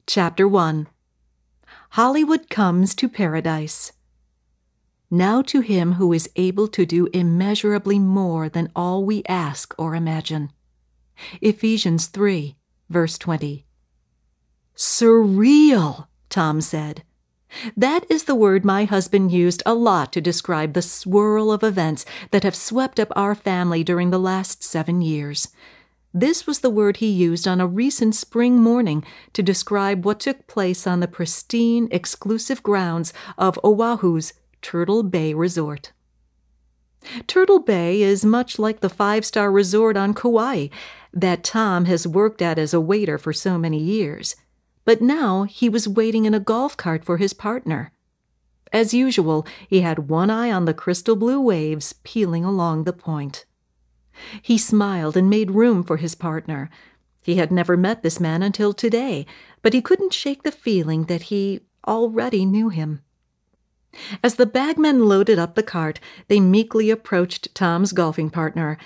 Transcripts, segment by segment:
Chapter 1. Hollywood Comes to Paradise. Now to him who is able to do immeasurably more than all we ask or imagine. Ephesians 3, verse 20. Surreal, Tom said. That is the word my husband used a lot to describe the swirl of events that have swept up our family during the last 7 years. This was the word he used on a recent spring morning to describe what took place on the pristine, exclusive grounds of Oahu's Turtle Bay Resort. Turtle Bay is much like the 5-star resort on Kauai that Tom has worked at as a waiter for so many years. But now he was waiting in a golf cart for his partner. As usual, he had one eye on the crystal blue waves peeling along the point. He smiled and made room for his partner. He had never met this man until today, but he couldn't shake the feeling that he already knew him. As the bagmen loaded up the cart, they meekly approached Tom's golfing partner.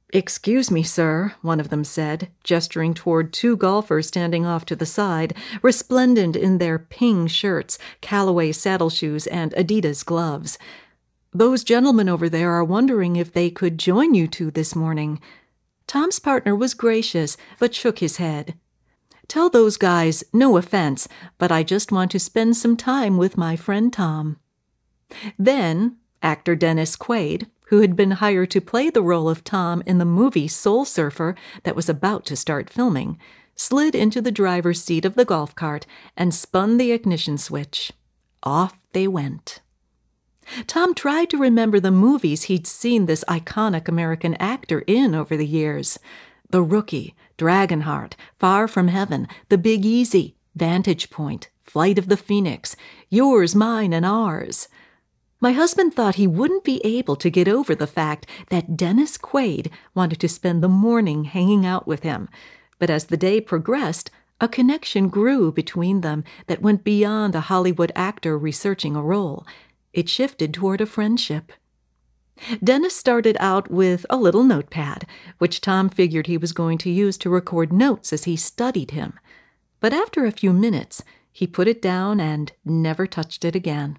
"Excuse me, sir," one of them said, gesturing toward 2 golfers standing off to the side, resplendent in their ping shirts, Callaway saddle shoes, and Adidas gloves. "Those gentlemen over there are wondering if they could join you 2 this morning." Tom's partner was gracious, but shook his head. "Tell those guys, no offense, but I just want to spend some time with my friend Tom." Then, actor Dennis Quaid, who had been hired to play the role of Tom in the movie Soul Surfer that was about to start filming, slid into the driver's seat of the golf cart and spun the ignition switch. Off they went. Tom tried to remember the movies he'd seen this iconic American actor in over the years. The Rookie, Dragonheart, Far From Heaven, The Big Easy, Vantage Point, Flight of the Phoenix, Yours, Mine, and Ours. My husband thought he wouldn't be able to get over the fact that Dennis Quaid wanted to spend the morning hanging out with him. But as the day progressed, a connection grew between them that went beyond a Hollywood actor researching a role. It shifted toward a friendship. Dennis started out with a little notepad, which Tom figured he was going to use to record notes as he studied him. But after a few minutes, he put it down and never touched it again.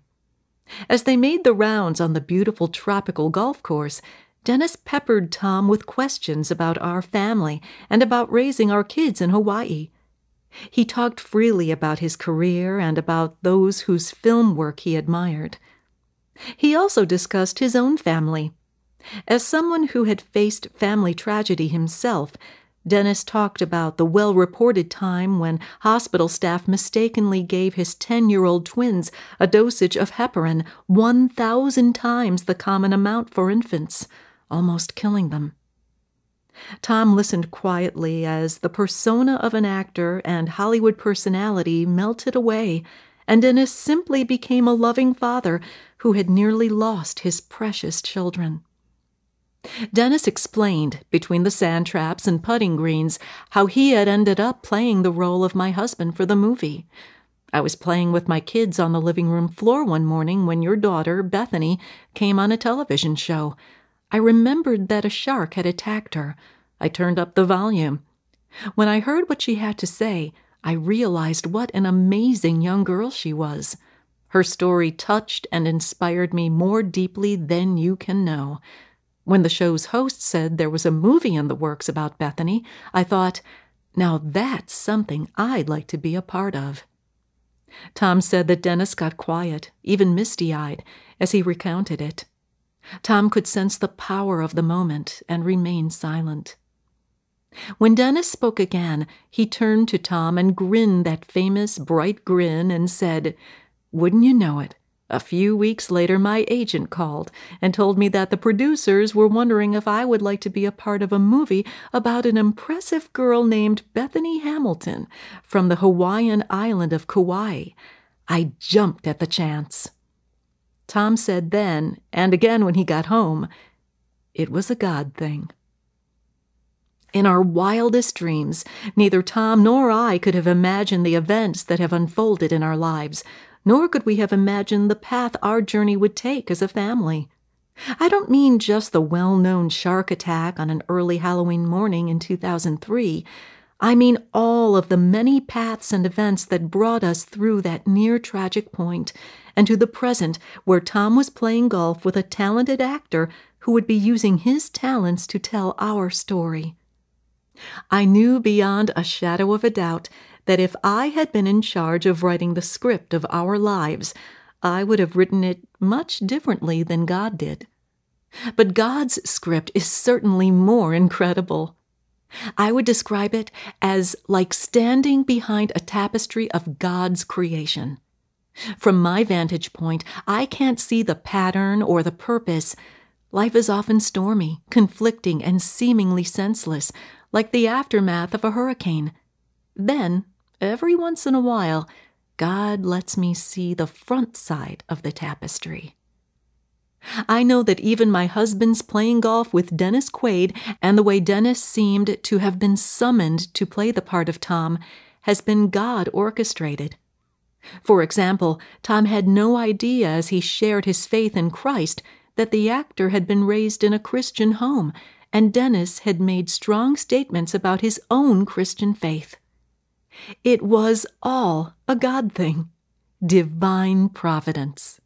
As they made the rounds on the beautiful tropical golf course, Dennis peppered Tom with questions about our family and about raising our kids in Hawaii. He talked freely about his career and about those whose film work he admired. He also discussed his own family. As someone who had faced family tragedy himself, Dennis talked about the well-reported time when hospital staff mistakenly gave his 10-year-old twins a dosage of heparin 1,000 times the common amount for infants, almost killing them. Tom listened quietly as the persona of an actor and Hollywood personality melted away, and Dennis simply became a loving father who had nearly lost his precious children. Dennis explained, between the sand traps and putting greens, how he had ended up playing the role of my husband for the movie. "I was playing with my kids on the living room floor one morning when your daughter, Bethany, came on a television show. I remembered that a shark had attacked her. I turned up the volume. When I heard what she had to say, I realized what an amazing young girl she was. Her story touched and inspired me more deeply than you can know. When the show's host said there was a movie in the works about Bethany, I thought, now that's something I'd like to be a part of." Tom said that Dennis got quiet, even misty-eyed, as he recounted it. Tom could sense the power of the moment and remained silent. When Dennis spoke again, he turned to Tom and grinned that famous bright grin and said, "Wouldn't you know it? A few weeks later, my agent called and told me that the producers were wondering if I would like to be a part of a movie about an impressive girl named Bethany Hamilton from the Hawaiian island of Kauai. I jumped at the chance." Tom said then, and again when he got home, it was a God thing. In our wildest dreams, neither Tom nor I could have imagined the events that have unfolded in our lives, nor could we have imagined the path our journey would take as a family. I don't mean just the well-known shark attack on an early Halloween morning in 2003. I mean all of the many paths and events that brought us through that near tragic point and to the present where Tom was playing golf with a talented actor who would be using his talents to tell our story. I knew beyond a shadow of a doubt that if I had been in charge of writing the script of our lives, I would have written it much differently than God did. But God's script is certainly more incredible. I would describe it as like standing behind a tapestry of God's creation. From my vantage point, I can't see the pattern or the purpose. Life is often stormy, conflicting, and seemingly senseless, like the aftermath of a hurricane. Then, every once in a while, God lets me see the front side of the tapestry. I know that even my husband's playing golf with Dennis Quaid and the way Dennis seemed to have been summoned to play the part of Tom has been God orchestrated. For example, Tom had no idea as he shared his faith in Christ that the actor had been raised in a Christian home, and Dennis had made strong statements about his own Christian faith. It was all a God thing, divine providence.